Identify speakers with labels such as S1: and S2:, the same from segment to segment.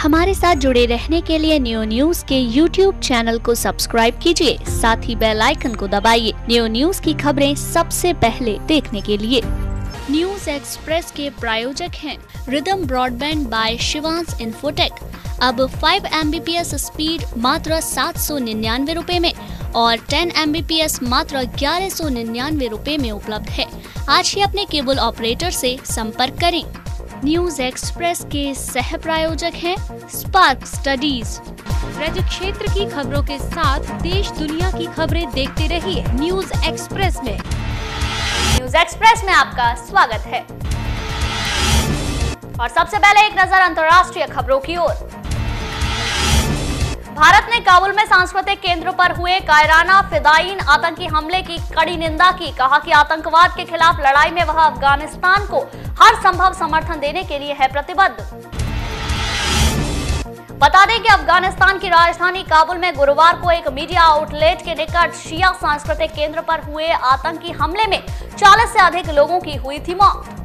S1: हमारे साथ जुड़े रहने के लिए न्यू न्यूज के YouTube चैनल को सब्सक्राइब कीजिए, साथ ही बेल आइकन को दबाइए न्यू न्यूज की खबरें सबसे पहले देखने के लिए। न्यूज एक्सप्रेस के प्रायोजक हैं Rhythm Broadband by Shivansh Infotech. अब 5 Mbps स्पीड मात्र 799 रुपए में और 10 Mbps मात्र 1199 रुपए में उपलब्ध है। आज ही अपने केबल ऑपरेटर से संपर्क करें। न्यूज एक्सप्रेस के सह प्रायोजक हैं स्पार्क स्टडीज।
S2: राज्य क्षेत्र की खबरों के साथ देश दुनिया की खबरें देखते रहिए न्यूज एक्सप्रेस में।
S3: न्यूज एक्सप्रेस में आपका स्वागत है और सबसे पहले एक नजर अंतर्राष्ट्रीय खबरों की ओर। भारत ने काबुल में सांस्कृतिक केंद्र पर हुए कायराना फिदायीन आतंकी हमले की कड़ी निंदा की। कहा कि आतंकवाद के खिलाफ लड़ाई में वह अफगानिस्तान को हर संभव समर्थन देने के लिए है प्रतिबद्ध। बता दें कि अफगानिस्तान की राजधानी काबुल में गुरुवार को एक मीडिया आउटलेट के निकट शिया सांस्कृतिक केंद्र पर हुए आतंकी हमले में 40 से अधिक लोगों की हुई थी मौत।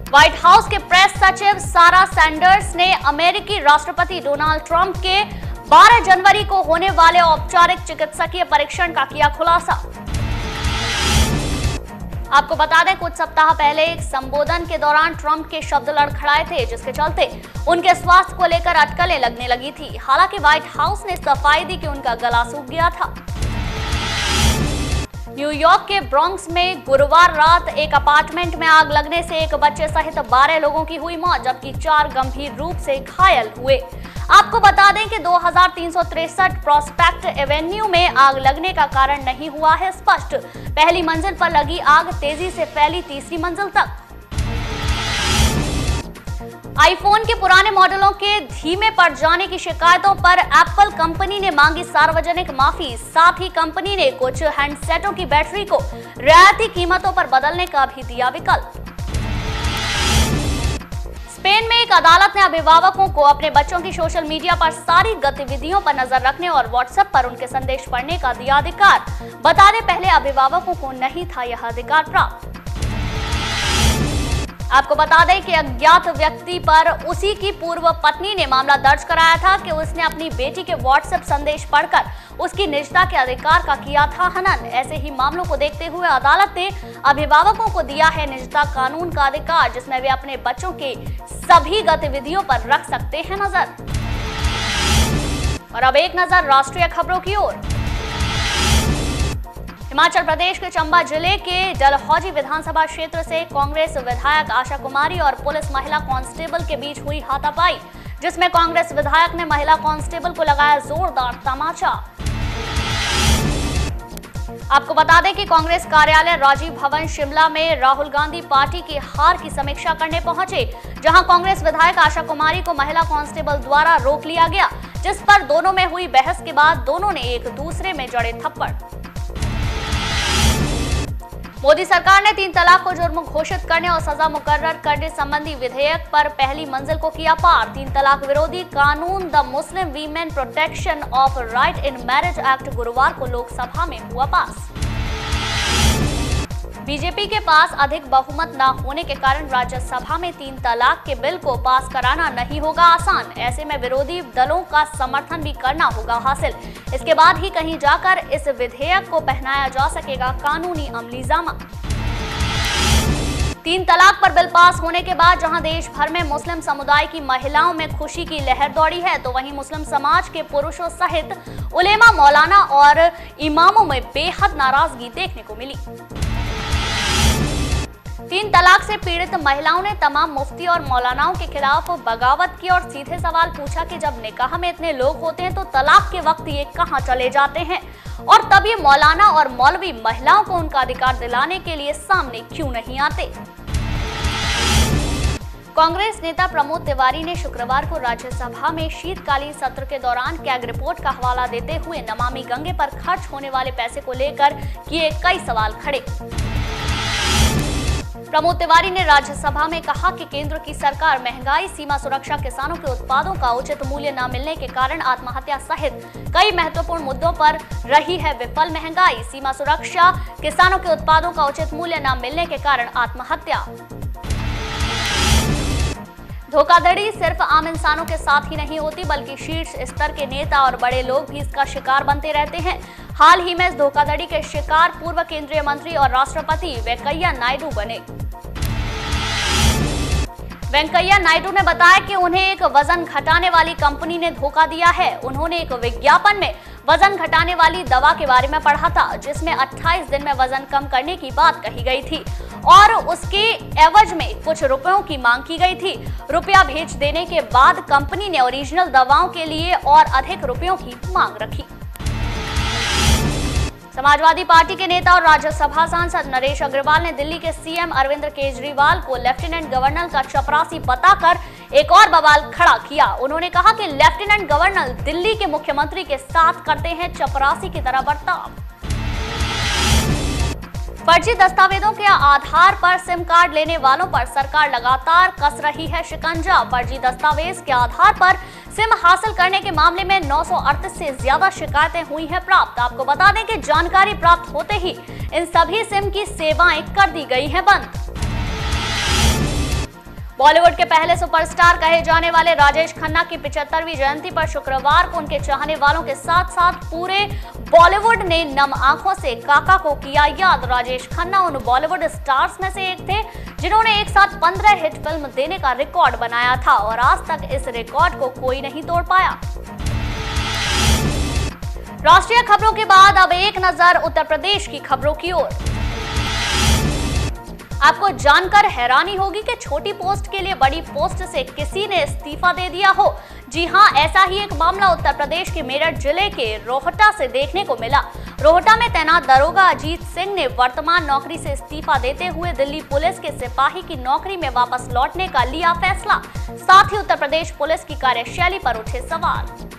S3: व्हाइट हाउस के प्रेस सचिव सारा सैंडर्स ने अमेरिकी राष्ट्रपति डोनाल्ड ट्रंप के 12 जनवरी को होने वाले औपचारिक चिकित्सकीय परीक्षण का किया खुलासा। आपको बता दें, कुछ सप्ताह पहले एक संबोधन के दौरान ट्रंप के शब्द लड़खड़ाए थे, जिसके चलते उनके स्वास्थ्य को लेकर अटकलें लगने लगी थी। हालांकि व्हाइट हाउस ने सफाई दी कि उनका गला सूख गया था। न्यूयॉर्क के ब्रॉन्क्स में गुरुवार रात एक अपार्टमेंट में आग लगने से एक बच्चे सहित 12 लोगों की हुई मौत, जबकि 4 गंभीर रूप से घायल हुए। आपको बता दें कि 2363 प्रोस्पेक्ट एवेन्यू में आग लगने का कारण नहीं हुआ है स्पष्ट। पहली मंजिल पर लगी आग तेजी से फैली तीसरी मंजिल तक। आईफोन के पुराने मॉडलों के धीमे पड़ जाने की शिकायतों पर एप्पल कंपनी ने मांगी सार्वजनिक माफी। साथ ही कंपनी ने कुछ हैंडसेटों की बैटरी को रियायती कीमतों पर बदलने का भी दिया विकल्प। स्पेन में एक अदालत ने अभिभावकों को अपने बच्चों की सोशल मीडिया पर सारी गतिविधियों पर नजर रखने और व्हाट्सएप पर उनके संदेश पढ़ने का दिया अधिकार। बता दें, पहले अभिभावकों को नहीं था यह अधिकार प्राप्त। आपको बता दें कि अज्ञात व्यक्ति पर उसी की पूर्व पत्नी ने मामला दर्ज कराया था कि उसने अपनी बेटी के व्हाट्सएप संदेश पढ़कर उसकी निजता के अधिकार का किया था हनन। ऐसे ही मामलों को देखते हुए अदालत ने अभिभावकों को दिया है निजता कानून का अधिकार, जिसमें वे अपने बच्चों के सभी गतिविधियों पर रख सकते हैं नजर। और अब एक नजर राष्ट्रीय खबरों की ओर। हिमाचल प्रदेश के चंबा जिले के डलहौजी विधानसभा क्षेत्र से कांग्रेस विधायक आशा कुमारी और पुलिस महिला कांस्टेबल के बीच हुई हाथापाई, जिसमें कांग्रेस विधायक ने महिला कांस्टेबल को लगाया जोरदार तमाचा। आपको बता दें कि कांग्रेस कार्यालय राजीव भवन शिमला में राहुल गांधी पार्टी की हार की समीक्षा करने पहुंचे, जहां कांग्रेस विधायक आशा कुमारी को महिला कांस्टेबल द्वारा रोक लिया गया, जिस पर दोनों में हुई बहस के बाद दोनों ने एक दूसरे में जड़े थप्पड़। मोदी सरकार ने 3 तलाक को जुर्म घोषित करने और सजा मुकर्रर करने संबंधी विधेयक पर पहली मंजिल को किया पार। 3 तलाक विरोधी कानून the Muslim women protection of right in marriage act गुरुवार को लोकसभा में हुआ पास। बीजेपी के पास अधिक बहुमत न होने के कारण राज्यसभा में 3 तलाक के बिल को पास कराना नहीं होगा आसान। ऐसे में विरोधी दलों का समर्थन भी करना होगा हासिल। इसके बाद ही कहीं जाकर इस विधेयक को पहनाया जा सकेगा कानूनी अमलीजामा। 3 तलाक पर बिल पास होने के बाद जहां देश भर में मुस्लिम समुदाय की महिलाओं में खुशी की लहर दौड़ी है, तो वहीं मुस्लिम समाज के पुरुषों सहित उलेमा, मौलाना और इमामों में बेहद नाराजगी देखने को मिली। 3 तलाक से पीड़ित महिलाओं ने तमाम मुफ्ती और मौलानाओं के खिलाफ बगावत की और सीधे सवाल पूछा कि जब निकाह में इतने लोग होते हैं तो तलाक के वक्त ये कहां चले जाते हैं, और तब ये मौलाना और मौलवी महिलाओं को उनका अधिकार दिलाने के लिए सामने क्यों नहीं आते। कांग्रेस नेता प्रमोद तिवारी ने शुक्रवार को राज्यसभा में शीतकालीन सत्र के दौरान कैग रिपोर्ट का हवाला देते हुए नमामि गंगे पर खर्च होने वाले पैसे को लेकर किए कई सवाल खड़े। प्रमोद तिवारी ने राज्यसभा में कहा कि केंद्र की सरकार महंगाई, सीमा सुरक्षा, किसानों के उत्पादों का उचित मूल्य न मिलने के कारण आत्महत्या सहित कई महत्वपूर्ण मुद्दों पर रही है विफल। महंगाई, सीमा सुरक्षा, किसानों के उत्पादों का उचित मूल्य न मिलने के कारण आत्महत्या। धोखाधड़ी सिर्फ आम इंसानों के साथ ही नहीं होती, बल्कि शीर्ष स्तर के नेता और बड़े लोग भी इसका शिकार बनते रहते हैं। हाल ही में इस धोखाधड़ी के शिकार पूर्व केंद्रीय मंत्री और राष्ट्रपति वेंकैया नायडू बने। वेंकैया नायडू ने बताया कि उन्हें एक वजन घटाने वाली कंपनी ने धोखा दिया है। उन्होंने एक विज्ञापन में वजन घटाने वाली दवा के बारे में पढ़ा था, जिसमें 28 दिन में वजन कम करने की बात कही गई थी और उसके एवज में कुछ रुपयों की मांग की गई थी। रुपया भेज देने के बाद कंपनी ने ओरिजिनल दवाओं के लिए और अधिक रुपयों की मांग रखी। समाजवादी पार्टी के नेता और राज्यसभा सांसद नरेश अग्रवाल ने दिल्ली के सीएम अरविंद केजरीवाल को लेफ्टिनेंट गवर्नर का चपरासी बताकर एक और बवाल खड़ा किया। उन्होंने कहा कि लेफ्टिनेंट गवर्नर दिल्ली के मुख्यमंत्री के साथ करते हैं चपरासी की तरह बर्ताव। फर्जी दस्तावेजों के आधार पर सिम कार्ड लेने वालों पर सरकार लगातार कस रही है शिकंजा। फर्जी दस्तावेज के आधार पर सिम हासिल करने के मामले में 938 से ज्यादा शिकायतें हुई हैं प्राप्त। आपको बता दें कि जानकारी प्राप्त होते ही इन सभी सिम की सेवाएं कर दी गई हैं बंद। बॉलीवुड के पहले सुपरस्टार कहे जाने वाले राजेश खन्ना की 75वीं जयंती पर शुक्रवार को उनके चाहने वालों के साथ साथ पूरे बॉलीवुड ने नम आंखों से काका को किया याद। राजेश खन्ना उन बॉलीवुड स्टार्स में से एक थे जिन्होंने एक साथ 15 हिट फिल्म देने का रिकॉर्ड बनाया था और आज तक इस रिकॉर्ड को कोई नहीं तोड़ पाया। राष्ट्रीय खबरों के बाद अब एक नजर उत्तर प्रदेश की खबरों की ओर। आपको जानकर हैरानी होगी कि छोटी पोस्ट के लिए बड़ी पोस्ट से किसी ने इस्तीफा दे दिया हो। जी हां, ऐसा ही एक मामला उत्तर प्रदेश के मेरठ जिले के रोहटा से देखने को मिला। रोहटा में तैनात दरोगा अजीत सिंह ने वर्तमान नौकरी से इस्तीफा देते हुए दिल्ली पुलिस के सिपाही की नौकरी में वापस लौटने का लिया फैसला। साथ ही उत्तर प्रदेश पुलिस की कार्यशैली पर उठे सवाल।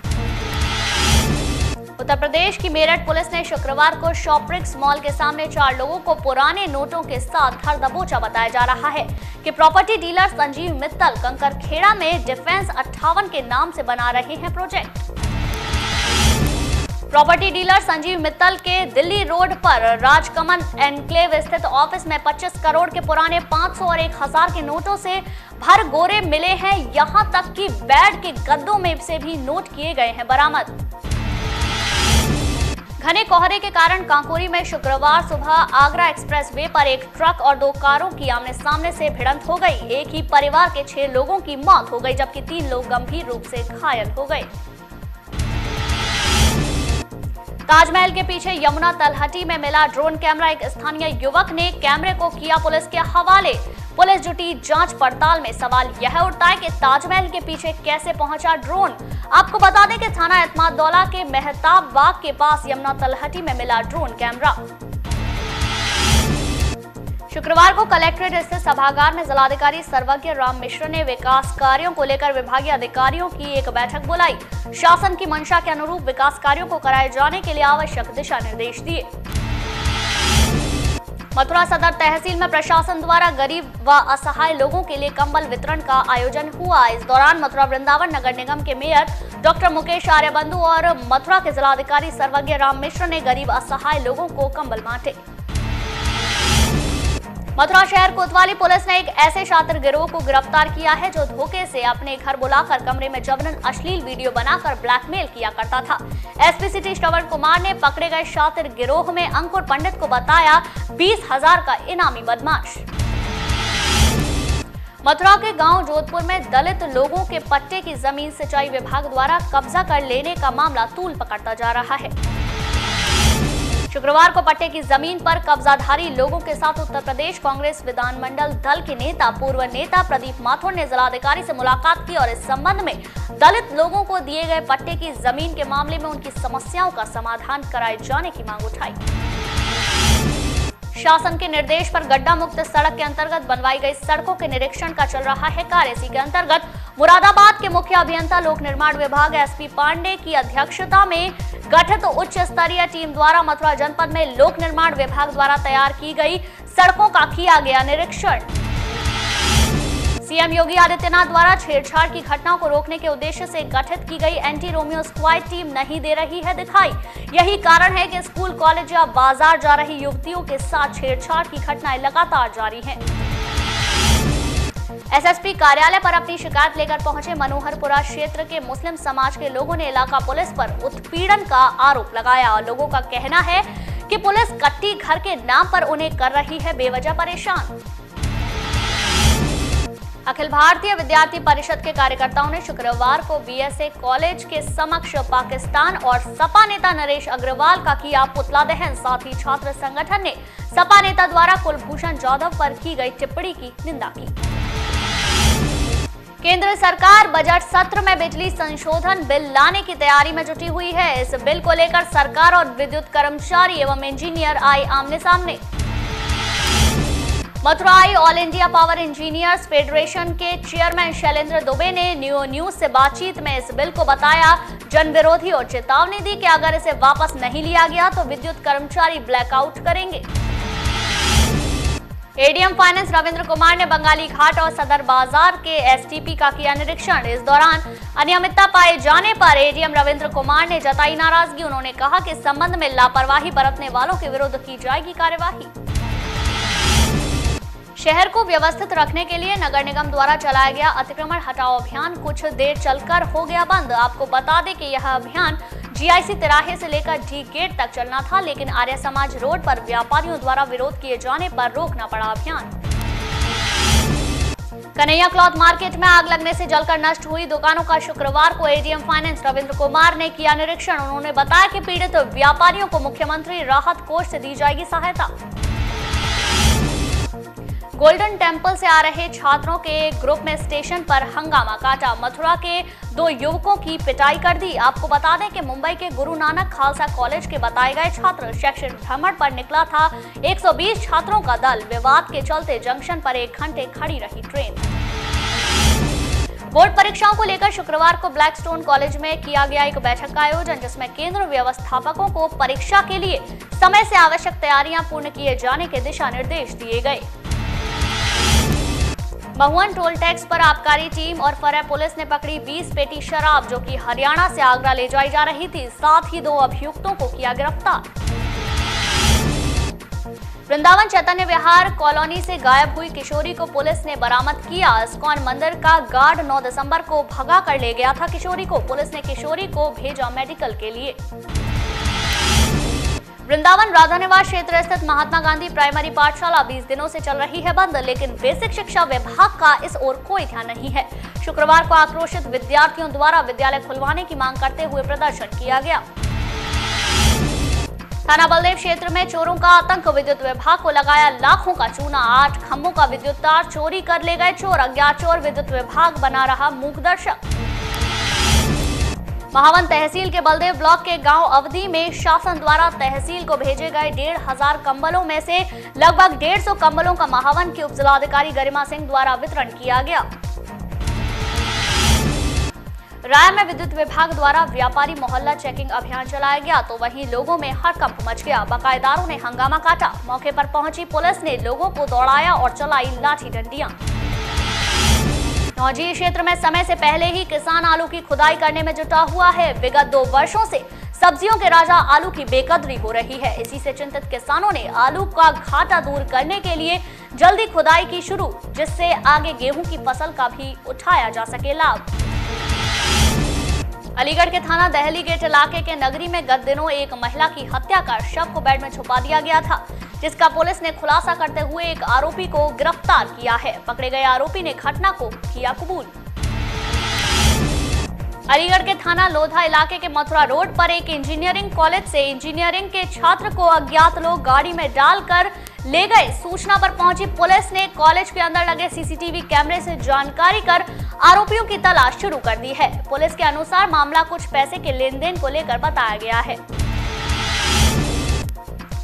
S3: उत्तर प्रदेश की मेरठ पुलिस ने शुक्रवार को शॉपरिक्स मॉल के सामने 4 लोगों को पुराने नोटों के साथ धर दबोचा। बताया जा रहा है कि प्रॉपर्टी डीलर संजीव मित्तल कंकरखेड़ा में डिफेंस 58 के नाम से बना रहे हैं project. Property dealer Sanjeev Mittal के दिल्ली रोड पर राजकमल एनक्लेव स्थित ऑफिस में 25 करोड़ के पुराने 500 और 1000 के नोटों से भर गोरे मिले हैं। यहां तक कि बेड के गद्दों में से भी नोट किए गए हैं बरामद। घने कोहरे के कारण कांकोरी में शुक्रवार सुबह आगरा एक्सप्रेस वे पर एक ट्रक और 2 कारों की आमने सामने से भिड़ंत हो गई। एक ही परिवार के 6 लोगों की मौत हो गई, जबकि 3 लोग गंभीर रूप से घायल हो गए। ताजमहल के पीछे यमुना तलहटी में मिला ड्रोन कैमरा। एक स्थानीय युवक ने कैमरे को किया पुलिस के हवाले। पुलिस जुटी जांच पड़ताल में। सवाल यह उठता है कि ताजमहल के पीछे कैसे पहुंचा ड्रोन। आपको बता दें कि थाना एतमादौला के मेहताब बाग के पास यमुना तलहटी में मिला ड्रोन कैमरा। शुक्रवार को कलेक्ट्रेट स्थित सभागार में जिलाधिकारी सर्वज्ञ राम मिश्र ने विकास कार्यों को लेकर विभागीय अधिकारियों की एक बैठक बुलाई। शासन की मंशा के अनुरूप विकास कार्यों को कराए जाने के लिए आवश्यक दिशा निर्देश दिए। मथुरा सदर तहसील में प्रशासन द्वारा गरीब व असहाय लोगों के लिए कंबल वितरण का आयोजन हुआ। इस दौरान मथुरा वृंदावन नगर निगम के मेयर डॉक्टर मुकेश आर्यबंधु और मथुरा के जिलाधिकारी सर्वज्ञ राम मिश्र ने गरीब असहाय लोगों को कंबल बांटे। मथुरा शहर कोतवाली पुलिस ने एक ऐसे शातिर गिरोह को गिरफ्तार किया है जो धोखे से अपने घर बुलाकर कमरे में जबरन अश्लील वीडियो बनाकर ब्लैकमेल किया करता था। एसपी सिटी श्रवण कुमार ने पकड़े गए शातिर गिरोह में अंकुर पंडित को बताया 20,000 का इनामी बदमाश। मथुरा के गांव जोधपुर में दलित लोगों के पट्टे की जमीन सिंचाई विभाग द्वारा कब्जा कर लेने का मामला तूल पकड़ता जा रहा है। शुक्रवार को पट्टे की जमीन पर कब्जाधारी लोगों के साथ उत्तर प्रदेश कांग्रेस विधानमंडल दल के नेता पूर्व नेता प्रदीप माथुर ने जिलाधिकारी से मुलाकात की और इस संबंध में दलित लोगों को दिए गए पट्टे की जमीन के मामले में उनकी समस्याओं का समाधान कराए जाने की मांग उठाई। शासन के निर्देश पर गड्ढा मुक्त सड़क के अंतर्गत बनवाई गई सड़कों के निरीक्षण का चल रहा है कार्य। इसी के अंतर्गत मुरादाबाद के मुख्य अभियंता लोक निर्माण विभाग एसपी पांडे की अध्यक्षता में गठित उच्च स्तरीय टीम द्वारा मथुरा जनपद में लोक निर्माण विभाग द्वारा तैयार की गई सड़कों का किया गया निरीक्षण। सीएम योगी आदित्यनाथ द्वारा छेड़छाड़ की घटनाओं को रोकने के उद्देश्य से गठित की गई एंटी रोमियो स्क्वाड टीम नहीं दे रही है दिखाई। यही कारण है कि स्कूल, कॉलेज या बाजार जा रही युवतियों के साथ छेड़छाड़ की घटनाएं लगातार जारी हैं। एसएसपी कार्यालय पर अपनी शिकायत लेकर पहुंचे मनोहरपुरा क्षेत्र के मुस्लिम समाज के लोगों ने इलाका पुलिस पर उत्पीड़न का आरोप लगाया। लोगों का कहना है कि पुलिस कट्टी घर के नाम पर उन्हें कर रही है बेवजह परेशान। अखिल भारतीय विद्यार्थी परिषद के कार्यकर्ताओं ने शुक्रवार को बीएसए कॉलेज के समक्ष पाकिस्तान और सपा नेता नरेश अग्रवाल का किया पुतला दहन। साथ ही छात्र संगठन ने सपा नेता द्वारा कुलभूषण जाधव पर की गई टिप्पणी की निंदा की। केंद्र सरकार बजट सत्र में बिजली संशोधन बिल लाने की तैयारी में जुटी हुई है। इस बिल को लेकर सरकार और विद्युत कर्मचारी एवं इंजीनियर आए आमने सामने। मथुराई All India power engineers federation के चेयरमैन शैलेंद्र दुबे ने न्यूज से बातचीत में इस बिल को बताया जन विरोधी और चेतावनी दी कि अगर इसे वापस नहीं लिया गया तो विद्युत कर्मचारी ब्लैकआउट करेंगे। एडीएम फाइनेंस रविंद्र कुमार ने बंगाली घाट और सदर बाजार के एसटीपी का किया निरीक्षण। इस दौरान अनियमितता पाए जाने पर एडीएम रविंद्र कुमार ने जताई नाराजगी। उन्होंने कहा कि इस संबंध में लापरवाही बरतने वालों के विरुद्ध की जाएगी कार्यवाही। शहर को व्यवस्थित रखने के लिए नगर निगम द्वारा चलाया गया अतिक्रमण हटाओ अभियान कुछ देर चलकर हो गया बंद। आपको बता दें कि यह अभियान जीआईसी तिराहे से लेकर डी गेट तक चलना था, लेकिन आर्य समाज रोड पर व्यापारियों द्वारा विरोध किए जाने पर रोकना पड़ा अभियान। कन्हैया क्लॉथ मार्केट में आग लगने से जलकर नष्ट हुई दुकानों का शुक्रवार को एडीएम फाइनेंस रविंद्र कुमार ने किया निरीक्षण। उन्होंने बताया कि पीड़ित व्यापारियों को मुख्यमंत्री राहत कोष से दी जाएगी सहायता। गोल्डन टेम्पल से आ रहे छात्रों के ग्रुप में स्टेशन पर हंगामा काटा। मथुरा के 2 युवकों की पिटाई कर दी। आपको बता दें कि मुंबई के गुरु नानक खालसा कॉलेज के बताए गए छात्र शैक्षणिक भ्रमण पर निकला था। 120 छात्रों का दल। विवाद के चलते जंक्शन पर 1 घंटे खड़ी रही ट्रेन। बोर्ड परीक्षाओं को लेकर शुक्रवार को ब्लैकस्टोन कॉलेज में किया गया एक बैठक का आयोजन, जिसमें केंद्र व्यवस्थापकों को परीक्षा के लिए समय से आवश्यक तैयारियां पूर्ण किए जाने के दिशा निर्देश दिए गए। महुअन टोल टैक्स पर आबकारी टीम और फरेब पुलिस ने पकड़ी 20 पेटी शराब जो कि हरियाणा से आगरा ले जाई जा रही थी। साथ ही 2 अभियुक्तों को किया गिरफ्तार। वृंदावन चैतन्य विहार कॉलोनी से गायब हुई किशोरी को पुलिस ने बरामद किया। इस्कॉन मंदिर का गार्ड 9 दिसंबर को भगा कर ले गया था किशोरी को। पुलिस ने किशोरी को भेजा मेडिकल के लिए। वृंदावन राधा निवास क्षेत्र स्थित महात्मा गांधी प्राइमरी पाठशाला 20 दिनों से चल रही है बंद, लेकिन बेसिक शिक्षा विभाग का इस ओर कोई ध्यान नहीं है। शुक्रवार को आक्रोशित विद्यार्थियों द्वारा विद्यालय खुलवाने की मांग करते हुए प्रदर्शन किया गया। थाना बलदेव क्षेत्र में चोरों का आतंक। विद्युत विभाग को लगाया लाखों का चूना। 8 खंभों का विद्युत तार चोरी कर ले गए चोर। अज्ञात चोर विद्युत विभाग बना रहा मूकदर्शक। महावन तहसील के बलदेव ब्लॉक के गांव अवधि में शासन द्वारा तहसील को भेजे गए 1500 कंबलों में से लगभग 150 कंबलों का महावन के उपजिलाधिकारी गरिमा सिंह द्वारा वितरण किया गया। राय में विद्युत विभाग द्वारा व्यापारी मोहल्ला चेकिंग अभियान चलाया गया तो वहीं लोगों में हड़कंप मच गया। बकायेदारों ने हंगामा काटा। मौके पर पहुंची पुलिस ने लोगों को दौड़ाया और चलाई लाठी डंडियां। नौजी क्षेत्र में समय से पहले ही किसान आलू की खुदाई करने में जुटा हुआ है। विगत 2 वर्षों से सब्जियों के राजा आलू की बेकदरी हो रही है। इसी से चिंतित किसानों ने आलू का घाटा दूर करने के लिए जल्दी खुदाई की शुरू, जिससे आगे गेहूं की फसल का भी उठाया जा सके लाभ। अलीगढ़ के थाना दहली गेट इलाके के नगरी में गत दिनों एक महिला की हत्या कर शव को बेड में छुपा दिया गया था, जिसका पुलिस ने खुलासा करते हुए एक आरोपी को गिरफ्तार किया है। पकड़े गए आरोपी ने घटना को किया कबूल। अलीगढ़ के थाना लोधा इलाके के मथुरा रोड पर एक इंजीनियरिंग कॉलेज से इंजीनियरिंग के छात्र को अज्ञात लोग गाड़ी में डालकर ले गए। सूचना पर पहुंची पुलिस ने कॉलेज के अंदर लगे सीसीटीवी कैमरे से जानकारी कर आरोपियों की तलाश शुरू कर दी है। पुलिस के अनुसार मामला कुछ पैसे के लेन देन को लेकर बताया गया है।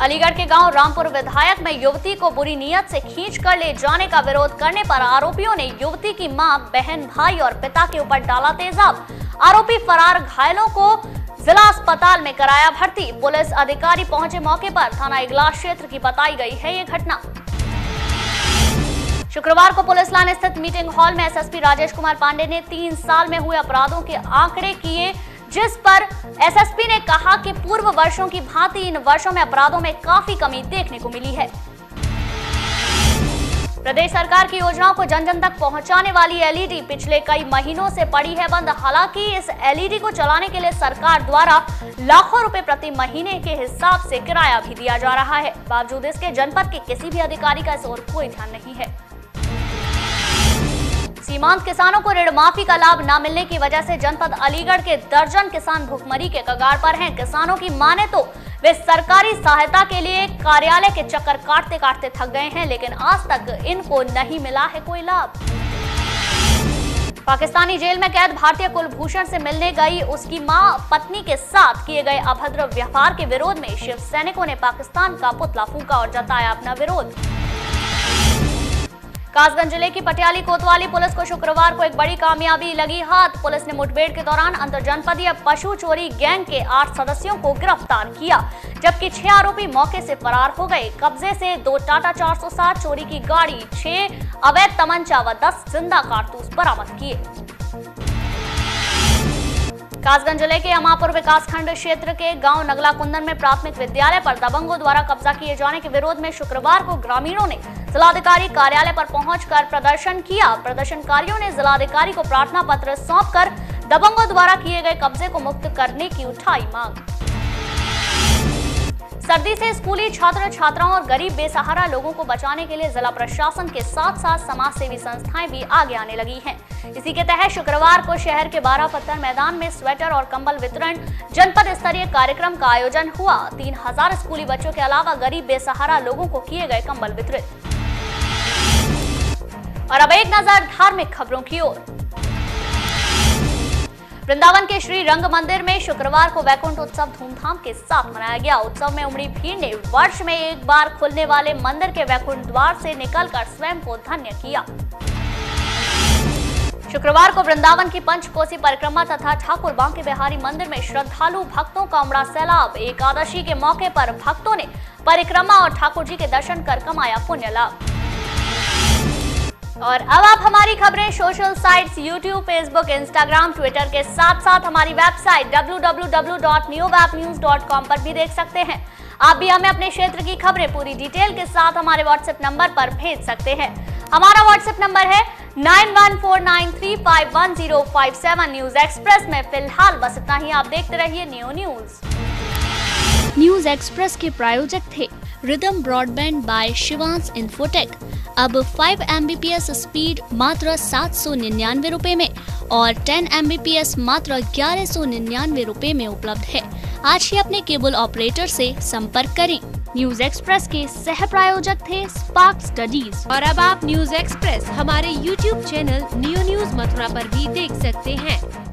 S3: अलीगढ़ के गांव रामपुर विधायक में युवती को बुरी नीयत से खींचकर ले जाने का विरोध करने पर आरोपियों ने युवती की मां, बहन, भाई और पिता के ऊपर डाला तेजाब। आरोपी फरार। घायलों को जिला अस्पताल में कराया भर्ती। पुलिस अधिकारी पहुंचे मौके पर। थाना इगलास क्षेत्र की बताई गई है ये घटना। शुक्रवार को पुलिस लाइन स्थित मीटिंग हॉल में एसएसपी राजेश कुमार पांडे ने 3 साल में हुए अपराधों के आंकड़े किए, जिस पर एसएसपी ने कहा कि पूर्व वर्षों की भांति इन वर्षों में अपराधों में काफी कमी देखने को मिली है। प्रदेश सरकार की योजनाओं को जन जन तक पहुंचाने वाली एलईडी पिछले कई महीनों से पड़ी है बंद। हालांकि इस एलईडी को चलाने के लिए सरकार द्वारा लाखों रुपए प्रति महीने के हिसाब से किराया भी दिया जा रहा है। बावजूद इसके जनपद के किसी भी अधिकारी का इस ओर कोई ध्यान नहीं है। सीमांत किसानों को ऋण माफी का लाभ न मिलने की वजह से जनपद अलीगढ़ के दर्जन किसान भुखमरी के कगार पर हैं। किसानों की माने तो वे सरकारी सहायता के लिए कार्यालय के चक्कर काटते काटते थक गए हैं, लेकिन आज तक इनको नहीं मिला है कोई लाभ। पाकिस्तानी जेल में कैद भारतीय कुलभूषण से मिलने गई उसकी मां पत्नी के साथ किए गए अभद्र व्यवहार के विरोध में शिव सैनिकों ने पाकिस्तान का पुतला फूंका और जताया अपना विरोध। कासगंज जिले की पटियाली कोतवाली पुलिस को शुक्रवार को एक बड़ी कामयाबी लगी हाथ। पुलिस ने मुठभेड़ के दौरान अंतरजनपदीय पशु चोरी गैंग के 8 सदस्यों को गिरफ्तार किया, जबकि 6 आरोपी मौके से फरार हो गए। कब्जे से 2 टाटा 407 चोरी की गाड़ी, 6 अवैध तमंचा व 10 जिंदा कारतूस बरामद किए। कासगंज जिले के अमापुर विकासखंड क्षेत्र के गांव नगला कुंदन में प्राथमिक विद्यालय पर दबंगों द्वारा कब्जा किए जाने के विरोध में शुक्रवार को ग्रामीणों ने जिलाधिकारी कार्यालय पर पहुंचकर प्रदर्शन किया। प्रदर्शनकारियों ने जिलाधिकारी को प्रार्थना पत्र सौंपकर दबंगों द्वारा किए गए कब्जे को मुक्त करने की उठाई मांग। सर्दी से स्कूली छात्र छात्राओं और गरीब बेसहारा लोगों को बचाने के लिए जिला प्रशासन के साथ साथ समाज सेवी संस्थाएं भी आगे आने लगी हैं। इसी के तहत शुक्रवार को शहर के 12 पत्थर मैदान में स्वेटर और कंबल वितरण जनपद स्तरीय कार्यक्रम का आयोजन हुआ। 3000 स्कूली बच्चों के अलावा गरीब बेसहारा लोगों को किए गए कंबल वितरित। और अब एक नजर धार्मिक खबरों की ओर। वृंदावन के श्री रंग मंदिर में शुक्रवार को वैकुंठ उत्सव धूमधाम के साथ मनाया गया। उत्सव में उमड़ी भीड़ ने वर्ष में एक बार खुलने वाले मंदिर के वैकुंठ द्वार से निकलकर स्वयं को धन्य किया। शुक्रवार को वृंदावन की पंचकोसी परिक्रमा तथा ठाकुर बांके बिहारी मंदिर में श्रद्धालु भक्तों का उमड़ा सैलाब। एकादशी के मौके पर भक्तों ने परिक्रमा और ठाकुर जी के दर्शन कर कमाया पुण्य लाभ। और अब आप हमारी खबरें social sites YouTube, Facebook, Instagram, Twitter के साथ साथ हमारी वेबसाइट www.neowapnews.com पर भी देख सकते हैं। आप भी हमें अपने क्षेत्र की खबरें पूरी डिटेल के साथ हमारे व्हाट्सएप नंबर पर भेज सकते हैं। हमारा व्हाट्सएप नंबर है 9149351057। न्यूज एक्सप्रेस में फिलहाल बस इतना ही। आप देखते रहिए
S1: न्यूज एक्सप्रेस के प्रायोजक थे Rhythm Broadband by Shivansh Infotech. अब 5 Mbps स्पीड मात्र 799 रुपए में और 10 Mbps मात्र 1199 रुपए में उपलब्ध है। आज ही अपने केबल ऑपरेटर से संपर्क करें। न्यूज एक्सप्रेस के सह प्रायोजक थे स्पार्क स्टडीज।
S2: और अब आप न्यूज एक्सप्रेस हमारे YouTube channel new news Mathura पर भी देख सकते हैं।